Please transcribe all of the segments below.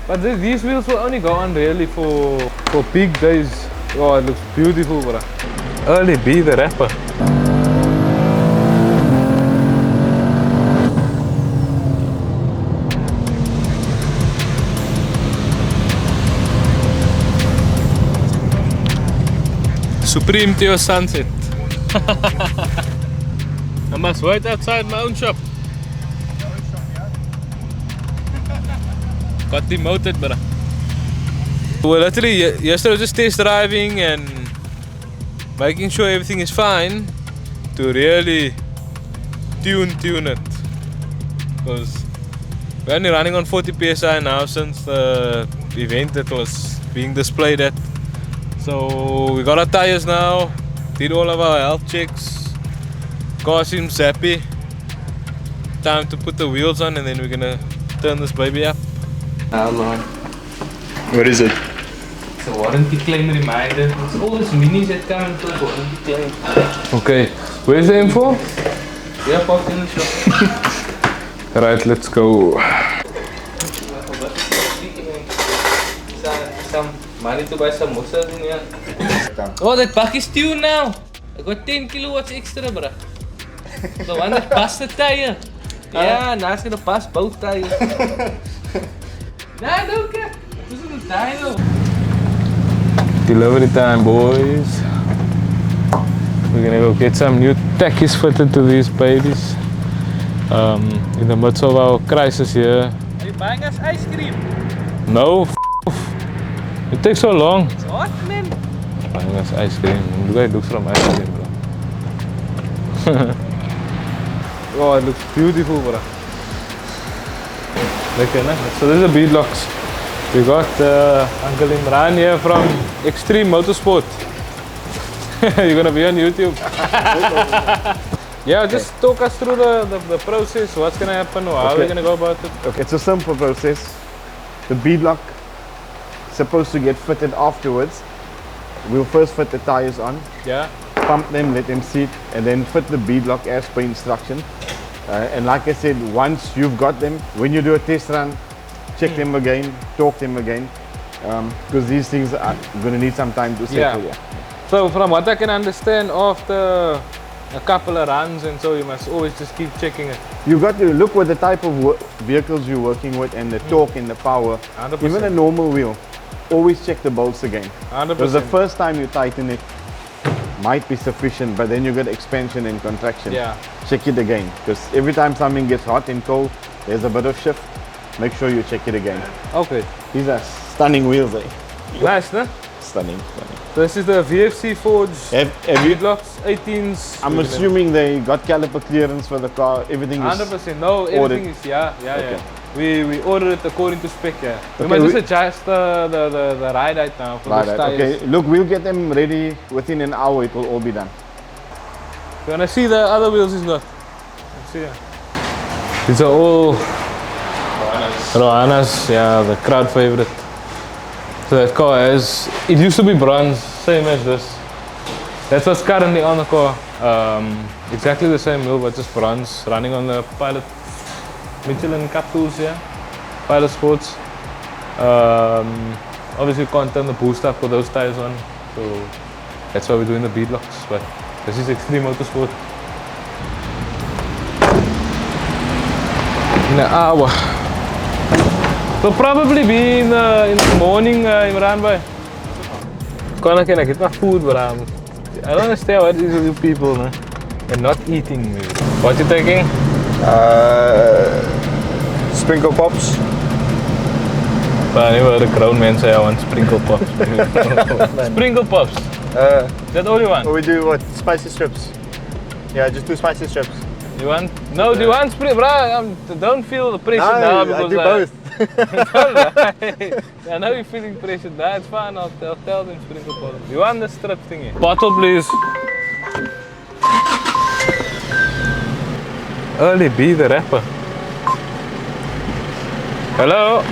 But these wheels will only go on really for big days. Oh, it looks beautiful, bro. Early B the rapper. Supreme Theo Sunset. I must wait outside my own shop. Got demoted, bruh. Well, literally, yesterday I was just test driving and making sure everything is fine to really tune it. Because we're only running on 40 psi now since the event that was being displayed at. So we got our tires now, did all of our health checks, car seems happy. Time to put the wheels on and then we're gonna turn this baby up. What is it? It's a warranty claim reminder. It's all these minis that come into a warranty claim. Okay, where's the M4? Yeah, parked in the shop. Right, let's go. Some money to buy some muscles in here. Oh, that bug is tuned now. I got 10 kilowatts extra, bruh. The one that passed the tire. Yeah, now it's gonna pass both tires. Nah, don't care. This is the dyno. Delivery time, boys. We're gonna go get some new tackies fitted to these babies. In the midst of our crisis here. Are you buying us ice cream? No, f off. It takes so long. It's hot, man. Buying us ice cream. Look at it looks from ice cream, bro. Oh, it looks beautiful, bro. Okay, nice. So this is the Beadlocks. We got Uncle Imran here from Extreme Motorsport. You're gonna be on YouTube. Yeah, just talk us through the process. What's gonna happen? Or how are we gonna go about it? Okay, it's a simple process. The beadlock is supposed to get fitted afterwards. We'll first fit the tires on. Yeah. Pump them, let them sit, and then fit the beadlock as per instruction. And like I said, once you've got them, when you do a test run, check them again, torque them again, because these things are going to need some time to settle. Yeah. So from what I can understand, after a couple of runs and so, you must always just keep checking it. You've got to look with the type of vehicles you're working with and the torque and the power. 100%. Even a normal wheel, always check the bolts again. 100%. Because the first time you tighten it, might be sufficient, but then you get expansion and contraction. Yeah. Check it again, because every time something gets hot and cold, there's a bit of shift. Make sure you check it again. Okay. These are stunning wheels, eh? Nice, no? Stunning. This is the VFC Forge Beadlocks 18s. I'm assuming they got caliper clearance for the car. Everything is 100%. No, everything is yeah. We ordered it according to spec. Yeah. We must just adjust the ride height now for the tires. Okay, look, we'll get them ready within an hour. It will all be done. You wanna see the other wheels he's got? Let's see. Yeah. These are all Rohanas, yeah, the crowd favorite. So that car has, it used to be bronze, same as this. That's what's currently on the car. Exactly the same wheel, but just bronze, running on the Pilot Michelin Cup tools, yeah. Pilot Sports. Obviously you can't turn the boost up with those tires on, so that's why we're doing the Beadlocks. But this is Extreme Motorsport. In an hour. It'll probably be in the morning, Imran bhai. Can I get my food, but I don't understand what is with you people, man. And not eating, maybe. What you taking? Sprinkle pops. But I never heard a grown man say I want sprinkle pops. Sprinkle pops. Is that all you want? Or we do what? Spicy strips. Yeah, just do spicy strips. You want? No, do you want sprinkle? Bro, don't feel the pressure now because I do both. I know you're feeling pressure. Nah, it's fine. I'll tell them sprinkle pops. You want the strip thingy? Bottle, please. Early B the rapper. Hello.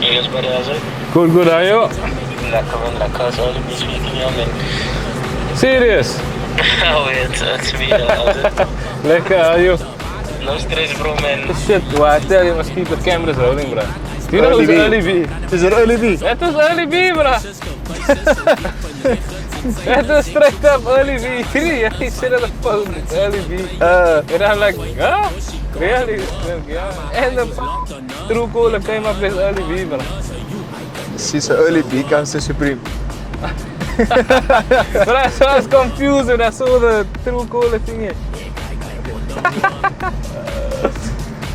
Yes, buddy, how's it? Good, how are you? Lekker, so Early B speaking, yeah, man. Serious? Oh, it's me, how's it? Lekker, how are you? No stress, bro, man. Shit, well, I tell you, must keep the cameras rolling, bro. You know it's early B. Is it early B? That was early B, bro. That was straight up early B3. He said on the phone, it's early B. And I'm like, huh? Really? Yeah. And the true caller came up with early B, bro. She's an early B, comes to Supreme. But I was confused when I saw the true caller thing here.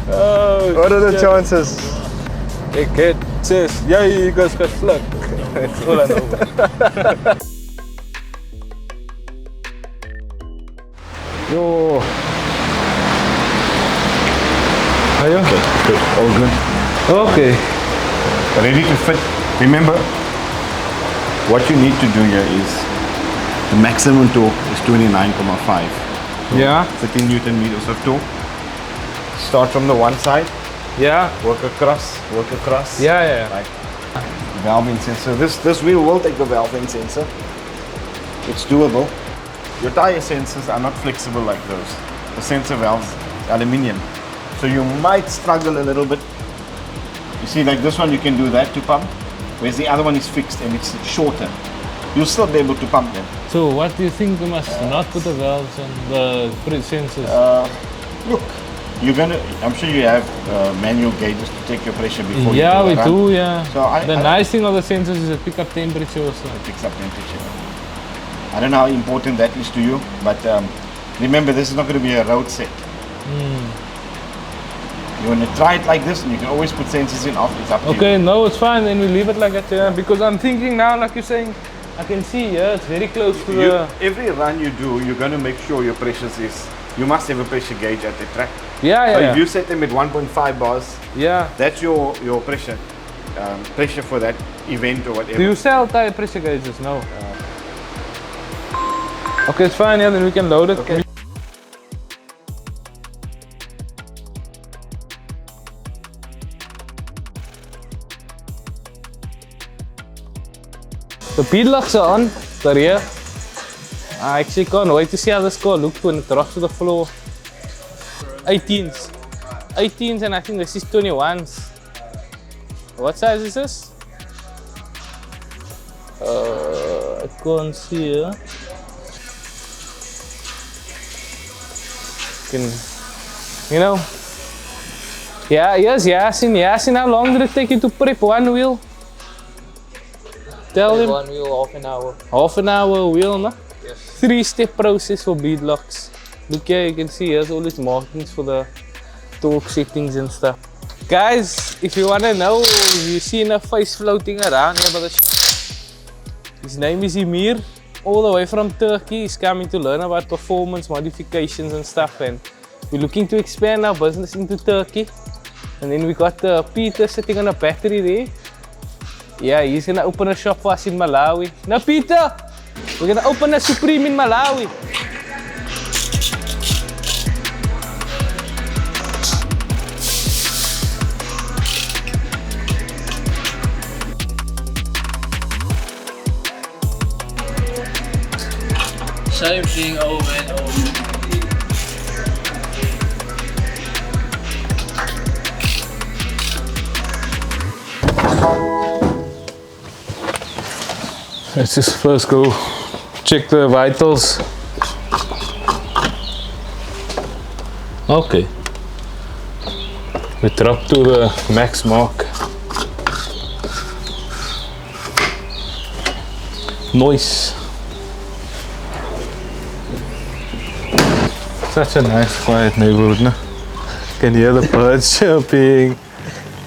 Oh, What are the chances? Hey kid, sis, jy goes gesluk. It's all I know. Yo. Are you? Good. All good. Okay. Ready to fit. Remember, what you need to do here is the maximum torque is 29.5. Yeah. 13 Newton meters of torque. Start from the one side, Yeah. work across. Yeah. Right. Valving sensor. This wheel will take a valving sensor. It's doable. Your tire sensors are not flexible like those. The sensor valves, aluminium. So you might struggle a little bit. You see, like this one, you can do that to pump, whereas the other one is fixed and it's shorter. You'll still be able to pump them. So what do you think we must not put the valves and the sensors? Look, I'm sure you have manual gauges to take your pressure before Yeah, you we run. do, yeah. So The nice thing of the sensors is it pick up temperature also. It picks up temperature. I don't know how important that is to you, but remember, this is not going to be a road set. You want to try it like this, and you can always put sensors in off. It's up to you. Okay, no, it's fine, then we leave it like that, yeah. Because I'm thinking now, like you're saying, I can see, yeah, it's very close to the... Every run you do, you're going to make sure your pressures is. You must have a pressure gauge at the track. Yeah, So yeah, if you set them at 1.5 bars, yeah. that's your pressure, pressure for that event or whatever. Do you sell tire pressure gauges? No. Okay, it's fine, yeah, then we can load it. Okay. The beadlocks are on the rear. I actually can't wait to see how this car looks when it drops to the floor. 18s. 18s, and I think this is 21s. What size is this? I can't see here. You know? Yeah, yes, Yasin, how long did it take you to prep one wheel? Tell him. One wheel, half an hour. Half an hour wheel, no? Yes. 3-step process for beadlocks. Look here, you can see here's all these markings for the torque settings and stuff. Guys, if you wanna know, you seen a face floating around here, but his name is Emir, all the way from Turkey. He's coming to learn about performance modifications and stuff, and we're looking to expand our business into Turkey. And then we got Peter sitting on a battery there. Yeah, he's gonna open a shop for us in Malawi. Now Peter, we're gonna open a Supreme in Malawi. Same thing over and over. Let's just first go check the vitals. Okay. We dropped to the max mark. Noise. Such a nice quiet neighborhood, no? Can hear the birds chirping.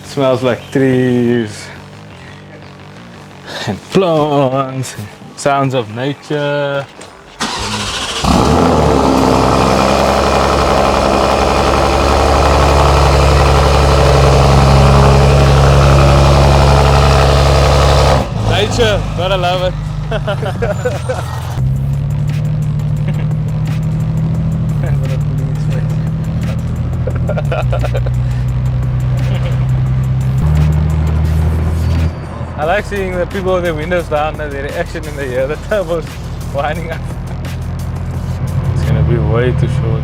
Smells like trees and plants, and sounds of nature. Nature, gotta love it. I like seeing the people with their windows down and their reaction in the air. The turbo's winding up. It's gonna be way too short.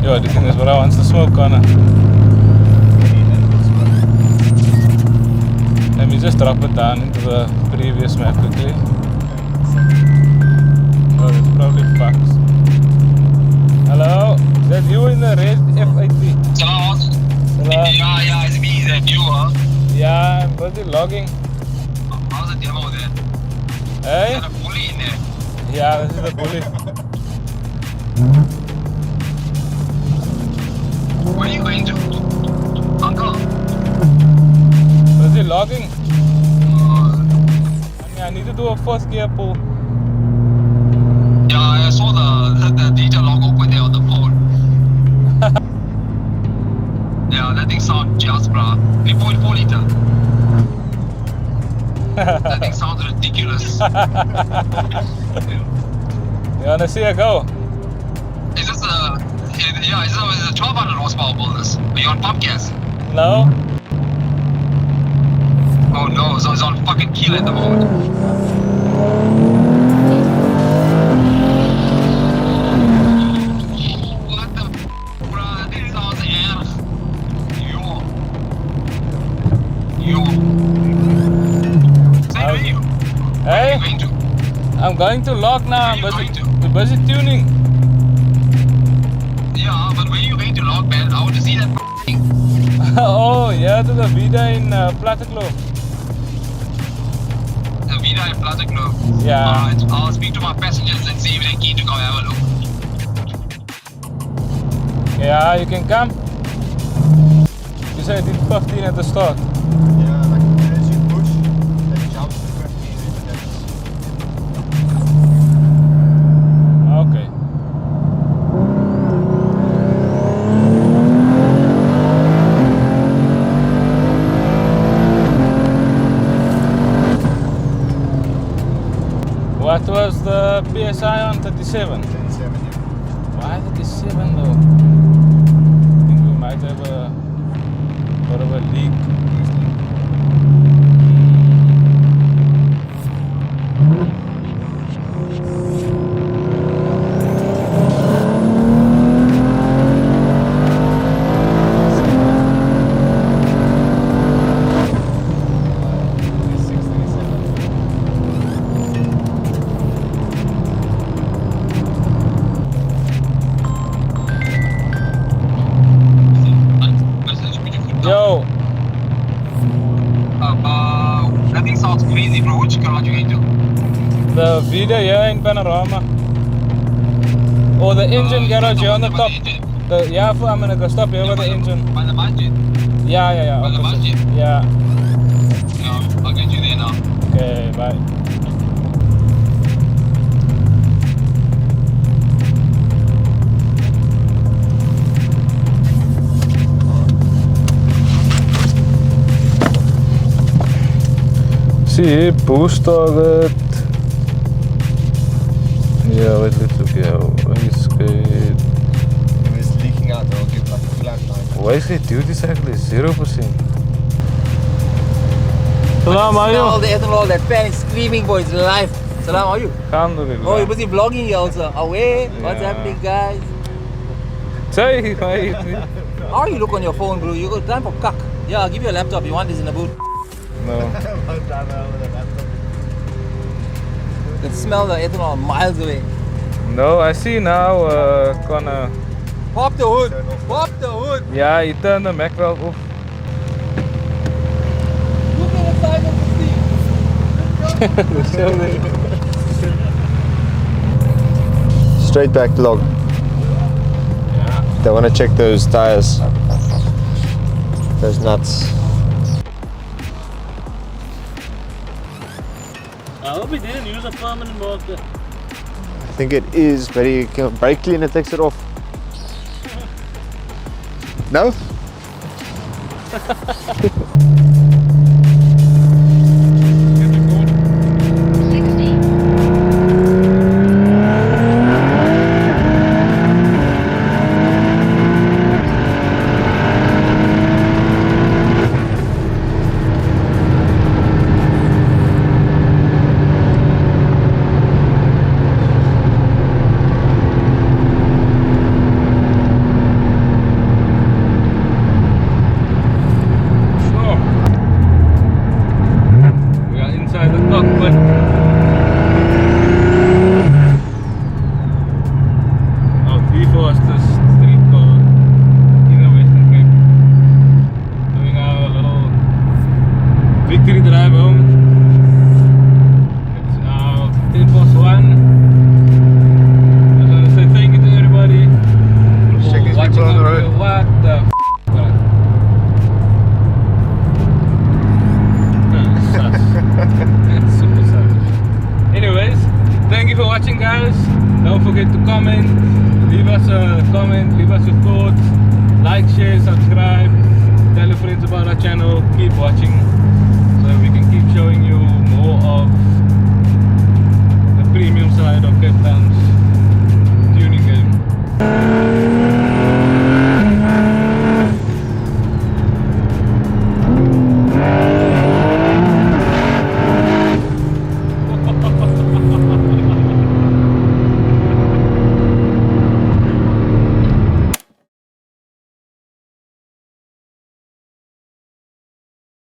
Yo, the thing is, what I want to smoke on. Let me just drop it down into the previous map quickly. Oh, there's probably bugs. Hello? Is that you in the red F80? Hello? Yeah, it's me, is that you, huh? Yeah, I'm busy logging. How's the demo there? Hey? Is there a bully in there? Yeah, this is the bully. Where are you going to? Uncle? Busy logging. I need to do a first gear pull. Yeah, I saw the data log open there on the phone. Yeah, that thing sounds just, bruh. 3.4 liter. That thing sounds ridiculous. You wanna see it go? Is this it's a 1200 horsepower bonus. Are you on pump gas? No? Oh no, so it's on fucking keel at the moment. What the bruh, this sounds air. Yo. Say where you? Where Hey? are you going to? I'm going to log now. Where are you I'm busy tuning. Yeah, but where are you going to log, man? I want to see that thing. Oh, yeah, to the Vida in Platiclo. The Vida and Plaza Club. Yeah. Alright, I'll speak to my passengers and see if they're keen to go have a look. Yeah, you can come. You said it did 15 at the start. Yeah, like as you push, it jumps to 15 and that's Okay. What was the PSI on 37? 37, yeah. Why 37 though? I think we might have a bit of a leak. Yo, That thing sounds crazy, bro. Which car are you going to? the Vida here in Panorama. Or the engine garage here on the top. Yeah, I'm gonna go stop here with the engine. By the budget. Yeah. By the opposite. budget. Yeah. Yeah, I'll get you there now. Okay, bye. See, boost target. Yeah, wait, let's look here. Wastegate. If it's leaking out, they'll give like a flat line. Wastegate duty cycle is 0%. Salam Smell alaikum. the ethanol, that fan is screaming for its life. Salam, how are you? Alhamdulillah. Oh, you're busy vlogging here also. Away? What's Yeah. happening, guys? Say, mate. How you look on your phone, bro? You got time for cuck. Yeah, I'll give you a laptop. You want this in the boot? No. You can smell the ethanol miles away. No, I see now, Connor. Pop the hood. Pop the hood. Yeah, he turned the Mac valve off. Look at the size of the thing. Straight back log. They want to check those tires. Those nuts. I hope he didn't use a permanent marker. I think it is, but you can brake clean and takes it off. No? fastest street car in the Western Cape. Doing our little victory drive home. It's now 1:10. I just want to say thank you to everybody Check for these watching people on the our video. road. What the f***? That's super sus. Anyways, thank you for watching, guys. Don't forget to comment, leave us a comment, leave us your thoughts, like, share, subscribe, tell your friends about our channel, keep watching so we can keep showing you more of the premium side of Cape Town's